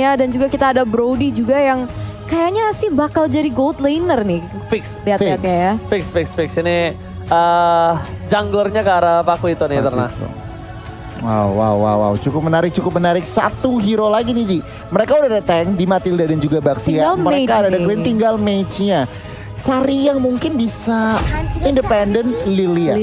support-nya. Dan juga kita ada Brody juga yang kayaknya sih bakal jadi gold laner nih. Fix. Lihat-lihat ya. Fix. Ini junglernya ke arah Paku itu nih Eterna. Wow. Cukup menarik. Satu hero lagi nih Ji. Mereka udah ada tank di Matilda dan juga Baxia. Tinggal Mereka mage ada nih. Gwen, tinggal mage-nya. Cari yang mungkin bisa independent Lilia.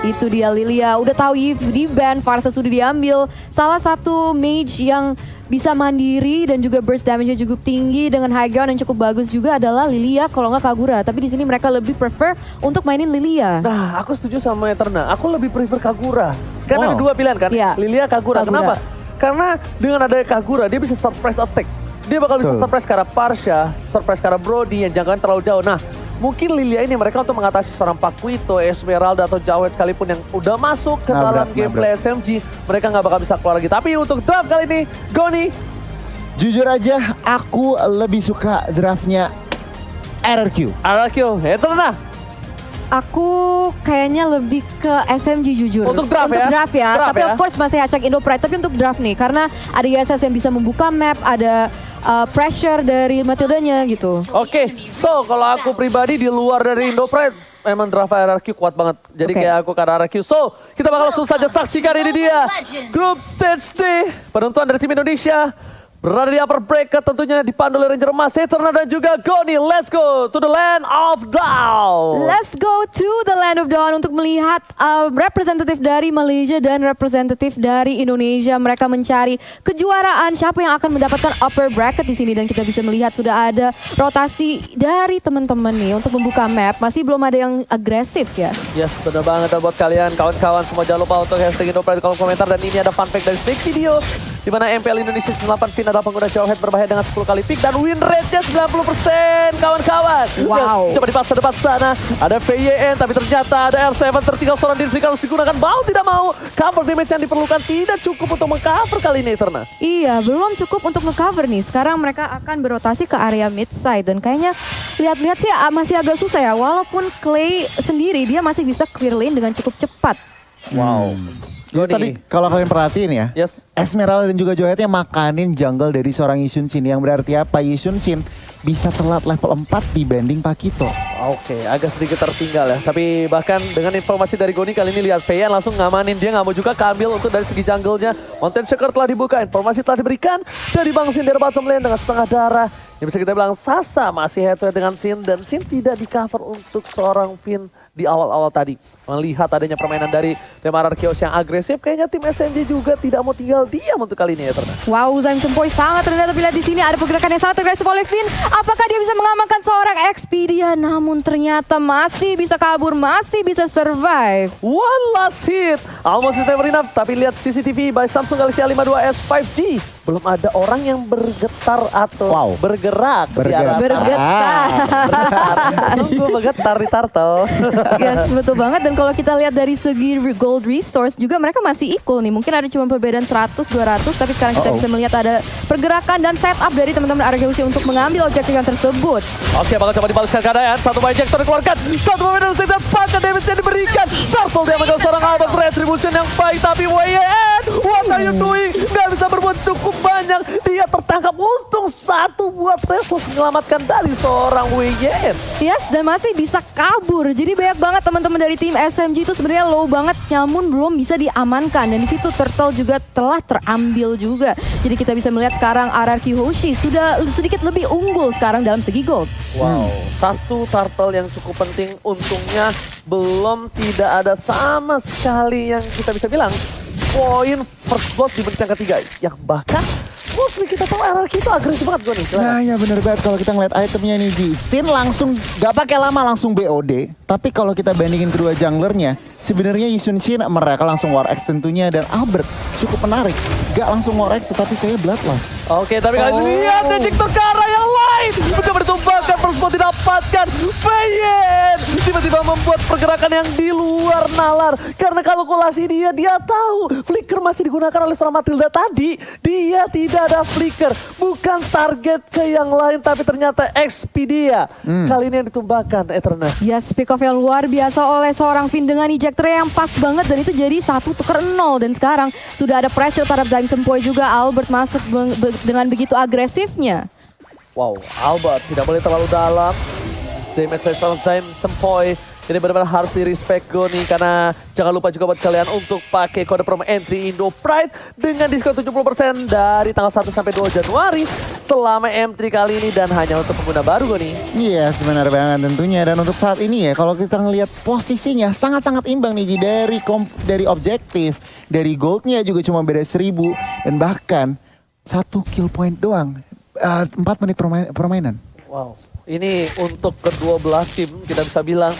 Itu dia Lilia. Udah tahu Eve di ban, Varsa sudah diambil. Salah satu mage yang bisa mandiri dan juga burst damage-nya cukup tinggi dengan high ground yang cukup bagus juga adalah Lilia kalau nggak Kagura. Tapi di sini mereka lebih prefer untuk mainin Lilia. Nah, aku setuju sama Eterna. Aku lebih prefer Kagura. Karena ada dua pilihan kan, Iya. Lilia, Kagura. Kenapa? Karena dengan adanya Kagura, dia bisa surprise attack. Dia bakal bisa surprise ke arah Parsha, surprise ke arah Brody yang jangkauan terlalu jauh. Nah, mungkin Lilia ini mereka untuk mengatasi seorang Pakuito, Esmeralda atau Jawed sekalipun yang udah masuk ke dalam gameplay SMG, mereka nggak bakal bisa keluar lagi. Tapi untuk draft kali ini, Goni. Jujur aja, aku lebih suka draftnya RRQ. Eterna. Aku kayaknya lebih ke SMG jujur. Untuk draft ya. Draft Tapi ya? of course masih hashtag Indopride. Tapi untuk draft nih, karena ada ISS yang bisa membuka map, ada pressure dari Matildanya gitu. Oke, so kalau aku pribadi di luar dari Indopride, memang draft RRQ kuat banget. Jadi kayak aku ke RRQ. So, kita bakal langsung saja saksikan ini dia. Group Stage D, penentuan dari tim Indonesia. Berada di upper bracket tentunya dipandu oleh Ranger Emas, Eterna dan juga Goni. Let's go to the land of Dawn. Let's go to the land of Dawn untuk melihat representatif dari Malaysia dan representatif dari Indonesia. Mereka mencari kejuaraan siapa yang akan mendapatkan upper bracket di sini, dan kita bisa melihat sudah ada rotasi dari teman-teman nih untuk membuka map. Masih belum ada yang agresif ya. Yes, benar banget. Dan buat kalian kawan-kawan semua jangan lupa untuk hashtag Indopride di kolom komentar. Dan ini ada fun fact dari Snake Video, di mana MPL Indonesia 8 Fin adalah pengguna Jawhead berbahaya dengan 10 kali pick dan win rate-nya 90% kawan-kawan. Wow. Coba dipaksa depan sana, ada VYN tapi ternyata ada R7 tertinggal seorang diri harus digunakan. Mau tidak mau, cover damage yang diperlukan tidak cukup untuk mengcover kali ini Eterna. Iya, belum cukup untuk nge-cover nih. Sekarang mereka akan berotasi ke area mid side, dan kayaknya lihat-lihat sih masih agak susah ya. Walaupun Clay sendiri dia masih bisa clear lane dengan cukup cepat. Wow. Jadi tadi kalau kalian perhatiin ya, Yes. Esmeralda dan juga Johetnya makanin jungle dari seorang Yisun Shin. Yang berarti apa? Yisun Shin bisa telat level 4 dibanding Pakito. Oke, agak sedikit tertinggal ya. Tapi bahkan dengan informasi dari Goni kali ini lihat VYN langsung ngamanin. Dia nggak mau juga keambil untuk dari segi jungle-nya. Mountain Shaker telah dibuka, informasi telah diberikan dari Bang Sin dari bottom lane dengan setengah darah. Yang bisa kita bilang Sasa masih head to head dengan Sin, dan Sin tidak di cover untuk seorang Finn di awal-awal tadi. Melihat adanya permainan dari tim RRQ yang agresif, kayaknya tim SMG juga tidak mau tinggal diam untuk kali ini ya Eterna. Wow, Zaim Sempoi sangat rendah, tapi lihat di sini ada pergerakan yang sangat agresif oleh Finn. Apakah dia bisa mengamankan seorang Expedia? Namun ternyata masih bisa kabur, masih bisa survive. One last hit, almost is never enough. Tapi lihat CCTV by Samsung Galaxy A52s 5G. Belum ada orang yang bergetar atau bergerak. Tunggu bergetar di turtle. Yes, betul banget. Dan kalau kita lihat dari segi gold resource juga mereka masih equal nih. Mungkin ada cuma perbedaan 100-200, tapi sekarang kita bisa melihat ada pergerakan dan setup dari teman-teman RRQ untuk mengambil objektif yang tersebut. Oke, bakal coba dibalaskan keadaan. Satu injector dikeluarkan, satu momentum dan pakai damage yang diberikan. Turtle dia mengambil seorang Albert Retribution yang baik, tapi WYN, what are you doing? Gak bisa berbuat cukup banyak. Dia tertangkap, untung satu buat Reslos menyelamatkan dari seorang WYN. Yes, dan masih bisa kabur. Jadi banyak banget teman-teman dari tim SMG itu sebenarnya low banget, namun belum bisa diamankan. Dan di situ Turtle juga telah terambil juga. Jadi kita bisa melihat sekarang RRQ Hoshi sudah sedikit lebih unggul sekarang dalam segi gold. Wow, satu turtle yang cukup penting, untungnya belum tidak ada sama sekali yang kita bisa bilang poin first blood di menit yang ketiga. Yang bahkan mostly kita tahu RRQ itu agresif banget gue nih. Nah ya bener banget kalau kita ngeliat itemnya nih Ji. Sin langsung gak pakai lama langsung BOD. Tapi kalau kita bandingin kedua junglernya, sebenarnya Yisun Shin mereka langsung War X tentunya, dan Albert cukup menarik. Gak langsung War X tetapi kayak Bloodlust. Oke, tapi kali ini lihat Ejector ke arah yang lain. Pride mencoba ditumbangkan, first blood didapatkan. Payen tiba-tiba membuat pergerakan yang di luar nalar. Karena kalkulasi dia tahu flicker masih digunakan oleh seorang Matilda tadi. Dia tidak ada flicker, bukan target ke yang lain, tapi ternyata Expedia. Kali ini yang ditumbangkan Eterna. Yes, pick off yang luar biasa oleh seorang Finn dengan ejector yang pas banget dan itu jadi 1-0 dan sekarang sudah ada pressure terhadap Zaim Sempoi juga. Albert masuk dengan begitu agresifnya. Wow, Albert tidak boleh terlalu dalam. Damage dari seorang Zaim Sempoi. Ini benar-benar harus di-respect Goni, karena jangan lupa juga buat kalian untuk pakai kode promo entry Indo Pride dengan diskon 70% dari tanggal 1 sampai 2 Januari selama M3 kali ini dan hanya untuk pengguna baru Goni. Iya, sebenarnya banget tentunya. Dan untuk saat ini ya, kalau kita ngelihat posisinya sangat-sangat imbang nih Ji. Dari objektif, dari goldnya juga cuma beda 1000 dan bahkan 1 kill point doang. 4 menit permainan. Wow, ini untuk kedua belah tim kita bisa bilang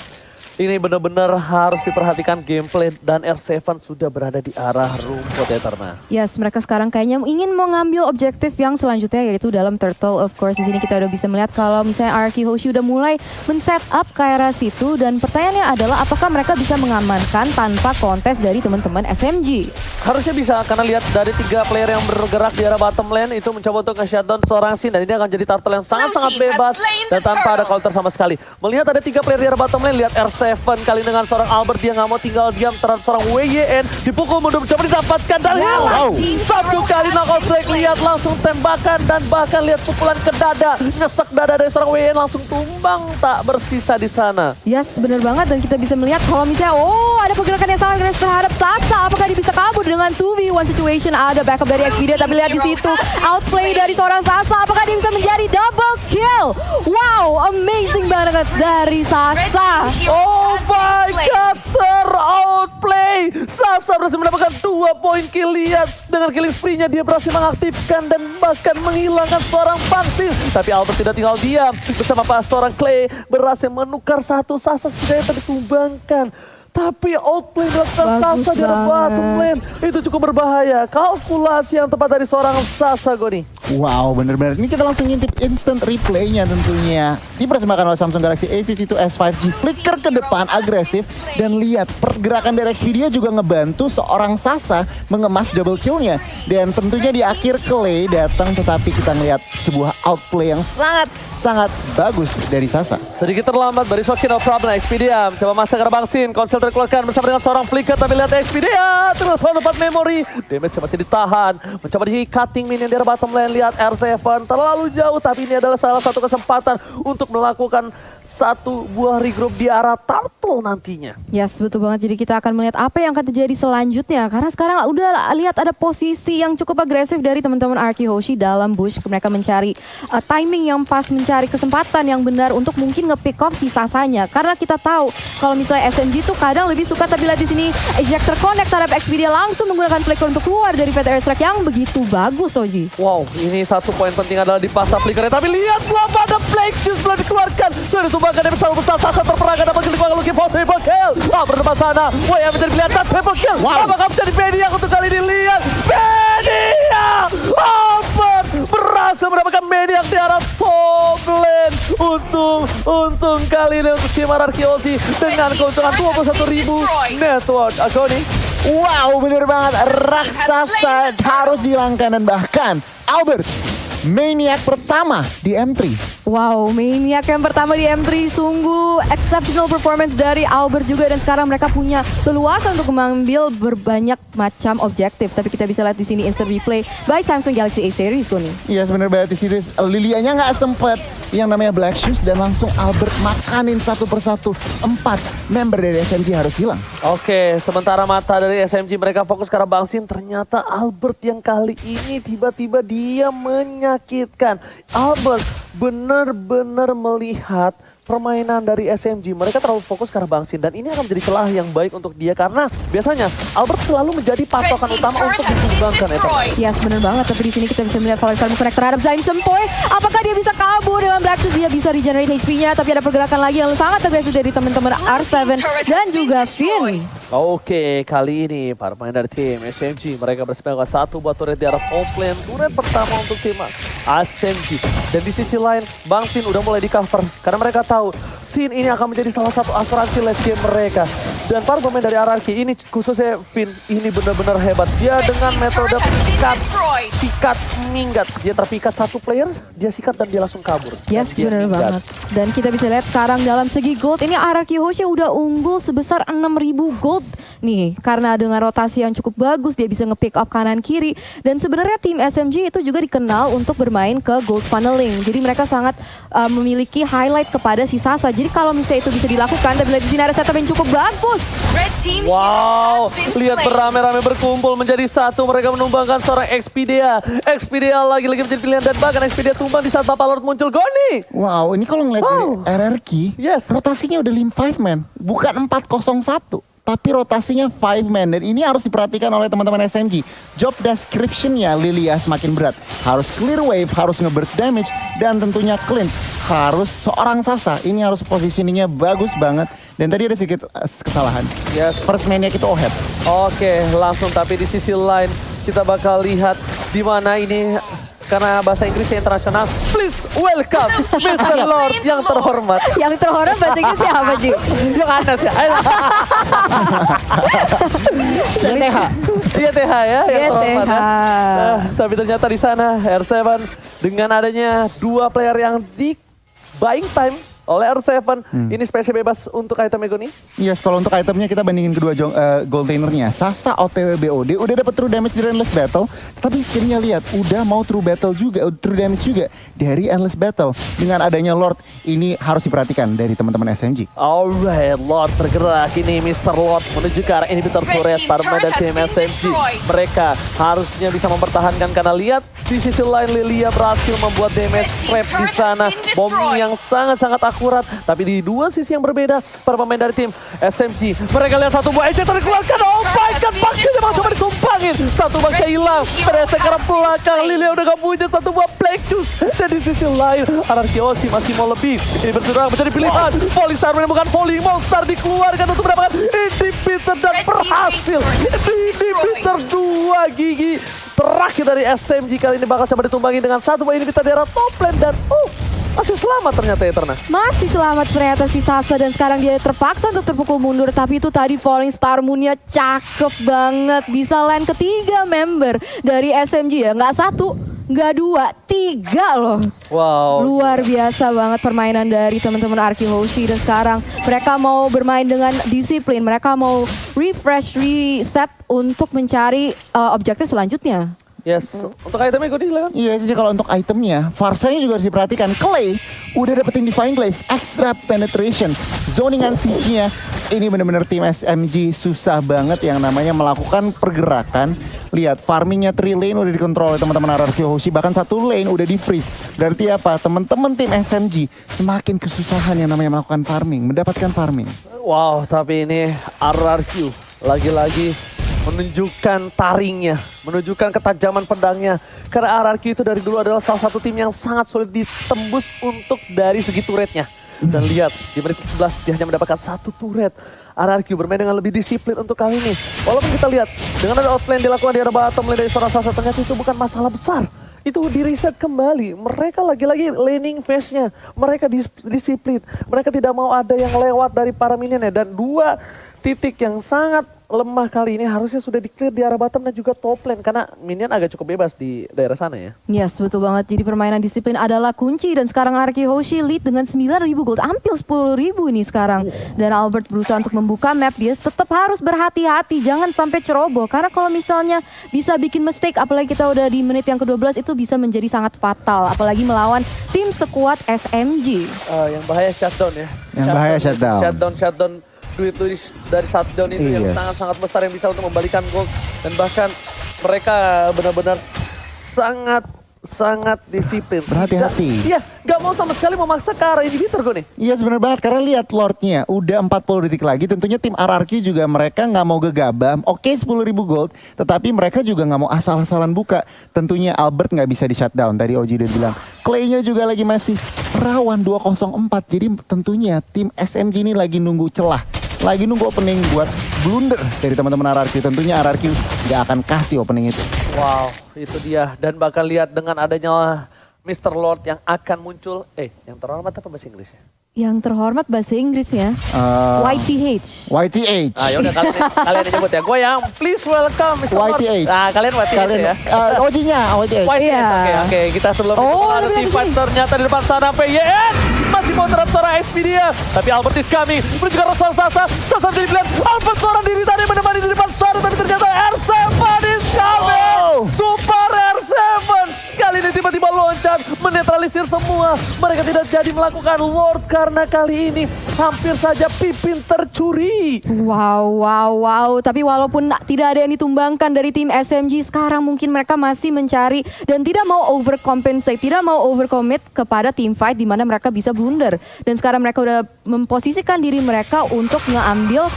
ini benar-benar harus diperhatikan gameplay dan R7 sudah berada di arah rumput Eterna. Yes, mereka sekarang kayaknya ingin mengambil objektif yang selanjutnya yaitu dalam turtle. Of course, di sini kita udah bisa melihat kalau misalnya Arky Hoshi udah mulai men-set up ke arah situ dan pertanyaannya adalah apakah mereka bisa mengamankan tanpa kontes dari teman-teman SMG? Harusnya bisa, karena lihat dari 3 player yang bergerak di arah bottom lane itu mencoba untuk nge-shutdown seorang Sin dan ini akan jadi turtle yang sangat-sangat bebas dan tanpa ada counter sama sekali. Melihat ada 3 player di arah bottom lane, lihat R7 kali dengan seorang Albert, dia nggak mau tinggal diam terhadap seorang WYN, dipukul mundur mencoba didapatkan dan satu kali knockout strike, lihat langsung tembakan dan bahkan lihat pukulan ke dada, nyesek dada dari seorang WYN langsung tumbang tak bersisa di sana. Yes, benar banget dan kita bisa melihat kalau misalnya ada pergerakan yang sangat keras terhadap Sasa, apakah dia bisa kabur dengan 2v1 situation? Ada backup dari Expedia tapi lihat di situ outplay dari seorang Sasa, apakah dia bisa menjadi double kill? Wow, amazing banget dari Sasa. Oh my god, ter-outplay. Sasa berhasil mendapatkan 2 poin kill. Lihat dengan killing spree-nya dia berhasil mengaktifkan dan bahkan menghilangkan seorang Pangsil. Tapi Albert tidak tinggal diam. Bersama seorang Clay berhasil menukar satu Sasa sudah ditumbangkan. Tapi outplay dilakukan Sasa di bottom lane. Itu cukup berbahaya. Kalkulasi yang tepat dari seorang Sasa Goni. Wow, bener-bener. Ini kita langsung ngintip instant replay-nya tentunya. Dipersembahkan oleh Samsung Galaxy A52s 5G. Flicker ke depan, agresif. Dan lihat, pergerakan dari Expedia juga ngebantu seorang Sasa mengemas double kill-nya. Dan tentunya di akhir Clay datang, tetapi kita ngeliat sebuah outplay yang sangat bagus dari Sasa. Sedikit terlambat dari Soki, no problem. Expedia mencoba masuk ke Bang Sin. Konsel terkeluarkan bersama dengan seorang flicker. Tapi lihat Expedia, telepon tempat memori. Damage masih ditahan. Mencoba di cutting minion di bottom lane. Lihat R7 terlalu jauh, tapi ini adalah salah satu kesempatan untuk melakukan satu buah regroup di arah turtle nantinya. Yes, betul banget. Jadi kita akan melihat apa yang akan terjadi selanjutnya. Karena sekarang udah lihat ada posisi yang cukup agresif dari teman-teman Arky Hoshi dalam bush. Mereka mencari timing yang pas, mencari kesempatan yang benar untuk mungkin nge-pick off si Sasanya. Karena kita tahu kalau misalnya SMG tuh kadang lebih suka, tapi lihat di sini ejector connect terhadap Expedia langsung menggunakan flicker untuk keluar dari VT Airstrike yang begitu bagus, Oji. Wow, ini satu poin penting adalah di pasar flickernya. Tapi lihat belum ada Black Shoes belum dikeluarkan. Sudah ditumbangkan dari besar besar. Sasa terperangkan dapat dikeluarkan lagi possible kill. Berdepan sana. Wah, yang menjadi kelihatan triple kill. Apakah menjadi Media untuk kali ini? Lihat Media. Albert berhasil mendapatkan Media di arah top lane. Untung kali ini untuk tim Arky Hoshi dengan keuntungan 21.000 network. Agoni. Wow, bener banget. Raksasa harus dihilangkan dan bahkan Albert, maniac pertama di M3. Wow, maniac yang pertama di M3, sungguh exceptional performance dari Albert juga dan sekarang mereka punya leluasa untuk mengambil berbanyak macam objektif. Tapi kita bisa lihat di sini instant replay by Samsung Galaxy A series Goni. Iya, sebenarnya banget di sini Lilianya nggak sempet yang namanya Black Shoes dan langsung Albert makanin satu persatu. 4 member dari SMG harus hilang. Oke, sementara mata dari SMG mereka fokus ke arah Bang Sin. Ternyata Albert yang kali ini tiba-tiba dia menyakitkan. Albert benar-benar melihat permainan dari SMG. Mereka terlalu fokus ke arah Bang Sin dan ini akan menjadi celah yang baik untuk dia karena biasanya Albert selalu menjadi patokan utama untuk disumbangkan Eternal. Yes, bener banget. Tapi di sini kita bisa melihat Valisar connect terhadap Zain Sempoy. Apakah dia bisa kabur dengan Black Shoes? Dia bisa regenerate HP-nya. Tapi ada pergerakan lagi yang sangat agresif dari teman-teman R7 dan juga Finn. Oke, kali ini para pemain dari tim SMG mereka bersepakat satu buat turret di arah top lane. Turret pertama untuk tim SMG. Dan di sisi lain, Bang Sin udah mulai di cover karena mereka tahu Sin ini akan menjadi salah satu asuransi late game mereka. Dan para pemain dari RRQ ini khususnya Finn ini benar-benar hebat. Dia dengan metode sikat minggat. Dia terpikat satu player, dia sikat dan dia langsung kabur. Yes, benar banget. Dan kita bisa lihat sekarang dalam segi gold, ini RRQ Hosha udah unggul sebesar 6.000 gold nih. Karena dengan rotasi yang cukup bagus, dia bisa nge-pick up kanan kiri. Dan sebenarnya tim SMG itu juga dikenal untuk bermain ke gold funneling. Jadi mereka sangat memiliki highlight kepada si Sasa. Jadi kalau misalnya itu bisa dilakukan, tapi di sini ada setup yang cukup bagus. Wow, lihat beramai-ramai berkumpul menjadi satu. Mereka menumbangkan seorang Expedia. Expedia lagi-lagi menjadi pilihan dan bahkan Expedia tumbang di saat Bapak Lord muncul. Goni! Wow, ini kalau ngeliat dari RRQ, Yes. rotasinya udah 5 man, bukan 401. Tapi rotasinya 5 man dan ini harus diperhatikan oleh teman-teman SMG. Job description-nya Lilia semakin berat. Harus clear wave, harus nge-burst damage, dan tentunya clean. Harus seorang Sasa, ini harus positioningnya bagus banget. Dan tadi ada sedikit kesalahan. Yes. First man-nya kita Ohet. Oke, langsung tapi di sisi lain kita bakal lihat di mana ini karena bahasa Inggrisnya internasional. Please welcome Mr. Lord yang terhormat. Yang terhormat bahasa Inggris siapa, Ji? Yang Anas ya. YTH. YTH ya, yang terhormat. YTH. Ya. Tapi ternyata di sana R7 dengan adanya dua player yang di buying time oleh R7, ini spesial bebas untuk item Megoni. Yes, kalau untuk itemnya kita bandingin kedua gold lanernya. Sasa OTW BOD udah dapat true damage dari Endless Battle, tapi Sinnya lihat udah mau true damage juga dari Endless Battle. Dengan adanya Lord, ini harus diperhatikan dari teman-teman SMG. Alright, Lord bergerak ini Mr. Lord menuju ke arah inhibitor turret para pemain dari tim SMG. Mereka harusnya bisa mempertahankan karena lihat di sisi lain Lilia berhasil membuat damage trap di sana. Bombing yang sangat-sangat akurat, tapi di dua sisi yang berbeda para pemain dari tim SMG. Mereka lihat satu buah eject dikeluarkan. Oh my god, pakainya mau coba ditumpangin. Satu bangsa hilang, berasa ke arah belakang. Lilia udah gak punya satu buah Black Juice. Dan di sisi lain, Anarkiosi masih mau lebih. Ini berjuang menjadi pilihan. Valisar menemukan volley monster dikeluarkan untuk mendapatkan inhibitor dan berhasil. Inhibitor 2 gigi terakhir dari SMG kali ini bakal coba ditumbangi dengan satu buah inhibitor di arah top lane dan masih selamat ternyata Eterna. Masih selamat ternyata si Sasa dan sekarang dia terpaksa untuk terpukul mundur. Tapi itu tadi Falling Star Moon-nya cakep banget. Bisa land ketiga member dari SMG ya. Nggak satu, nggak dua, tiga loh. Wow. Luar biasa banget permainan dari teman-teman RRQ Hoshi. Dan sekarang mereka mau bermain dengan disiplin. Mereka mau refresh, reset untuk mencari objektif selanjutnya. Yes, untuk itemnya gue silakan. Iya, jadi kalau untuk itemnya, Farsanya juga harus diperhatikan. Clay udah dapetin Divine Glaive, extra penetration, zoningan siege-nya. Ini bener-bener tim SMG susah banget yang namanya melakukan pergerakan. Lihat, farmingnya 3 lane udah dikontrol oleh teman-teman RRQ Hoshi, bahkan 1 lane udah di freeze. Berarti apa? Teman-teman tim SMG semakin kesusahan yang namanya melakukan farming, mendapatkan farming. Wow, tapi ini RRQ lagi-lagi menunjukkan taringnya, menunjukkan ketajaman pedangnya. Karena RRQ itu dari dulu adalah salah satu tim yang sangat sulit ditembus untuk dari segi turretnya. Dan lihat, di menit 11 dia hanya mendapatkan 1 turret. RRQ bermain dengan lebih disiplin untuk kali ini. Walaupun kita lihat, dengan ada outlane dilakukan di arah bottom lane dari seorang Sasa, ternyata itu bukan masalah besar. Itu di reset kembali. Mereka lagi-lagi laning phase-nya. Mereka disiplin. Mereka tidak mau ada yang lewat dari para minionnya. Dan 2 titik yang sangat lemah kali ini harusnya sudah di-clear di arah bottom dan juga top lane. Karena minion agak cukup bebas di daerah sana ya. Yes, betul banget. Jadi permainan disiplin adalah kunci. Dan sekarang RRQ Hoshi lead dengan 9.000 gold. Hampir 10.000 ini sekarang. Dan Albert berusaha untuk membuka map. Dia tetap harus berhati-hati. Jangan sampai ceroboh. Karena kalau misalnya bisa bikin mistake. Apalagi kita udah di menit yang ke-12. Itu bisa menjadi sangat fatal. Apalagi melawan tim sekuat SMG. Yang bahaya shutdown ya. Yang bahaya shutdown. Shutdown. Duit dari shutdown itu yang sangat-sangat besar yang bisa untuk membalikan gol. Dan bahkan mereka benar-benar sangat sangat disiplin. Berhati-hati. Iya, gak mau sama sekali memaksa ke arah inhibitor gue nih. Iya sebenarnya banget, karena lihat Lordnya udah 40 detik lagi. Tentunya tim RRQ juga mereka nggak mau gegabah. Oke 10.000 gold, tetapi mereka juga nggak mau asal-asalan buka. Tentunya Albert nggak bisa di shutdown. Tadi Oji udah bilang. Clay-nya juga lagi masih rawan 204. Jadi tentunya tim SMG ini lagi nunggu celah. Lagi nunggu opening buat blunder dari teman-teman RRQ. Tentunya RRQ nggak akan kasih opening itu. Wow, itu dia. Dan bahkan lihat dengan adanya Mr. Lord yang akan muncul. Yang terhormat apa bahasa Inggrisnya? Yang terhormat bahasa Inggrisnya YTH. YTH. Ah, yaudah kalian yang nyebut ya. Gue yang please welcome Mr. Lord. YTH. Nah, kalian YTH ya. Ojinya YTH. YTH. Oke. Kita sebelum itu ada lebih tim dari fight ternyata di depan sana PYN. Masih mau terhadap seorang Expedia. Tapi Albert is coming. Menuju ke arah Sasa. Sasa jadi pilihan. Albert seorang diri tadi menemani di depan sana. Tapi ternyata R7 is coming. Super R7. Kali ini tiba-tiba loncat. Menetralisir semua. Mereka tidak jadi melakukan Lord. Karena kali ini hampir saja Pipin tercuri. Wow. Tapi walaupun tidak ada yang ditumbangkan dari tim SMG, sekarang mungkin mereka masih mencari dan tidak mau overcompensate, tidak mau overcommit kepada team fight di mana mereka bisa blunder. Dan sekarang mereka udah memposisikan diri mereka untuk ngeambil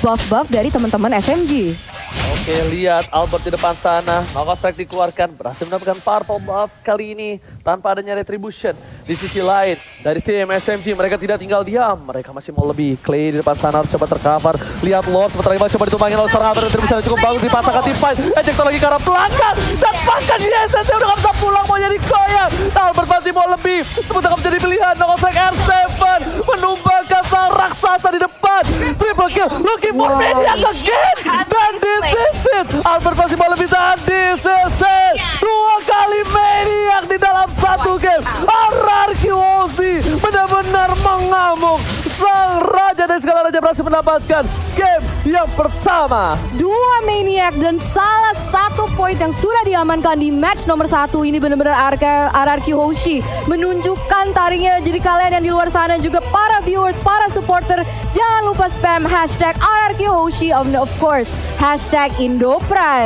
buff-buff dari teman-teman SMG. Oke, lihat Albert di depan sana. Knockout strike dikeluarkan. Berhasil mendapatkan purple buff kali ini tanpa adanya retribution. Di sisi lain, dari tim SMG mereka tidak tinggal diam. Mereka masih mau lebih. Clay di depan sana harus coba tercover. Lihat Lord sebentar lagi coba ditumbangin oleh Serhaber. Retribution cukup bagus dipasangkan tim fight. Ejector lagi ke arah belakang. Dan bahkan di SSC udah gak bisa pulang. Mau jadi koyak. Albert masih mau lebih. Sebentar menjadi pilihan. Knockout strike R7. Menumbangkan sang raksasa di depan. Triple kill. Looking for Maniac again. Dan this is it. Albert masih mau lebih dan this is it. 2 kali Maniac di dalam satu game. RRQ Ozzy benar-benar mengamuk. Sang raja dari segala raja berhasil mendapatkan game yang pertama. 2 Maniac dan salah satu poin yang sudah diamankan di match nomor 1 ini benar-benar RRQ Hoshi menunjukkan taringnya. Jadi kalian yang di luar sana juga para viewers, para supporter, jangan lupa spam hashtag RRQ Hoshi of course hashtag Indo Pride.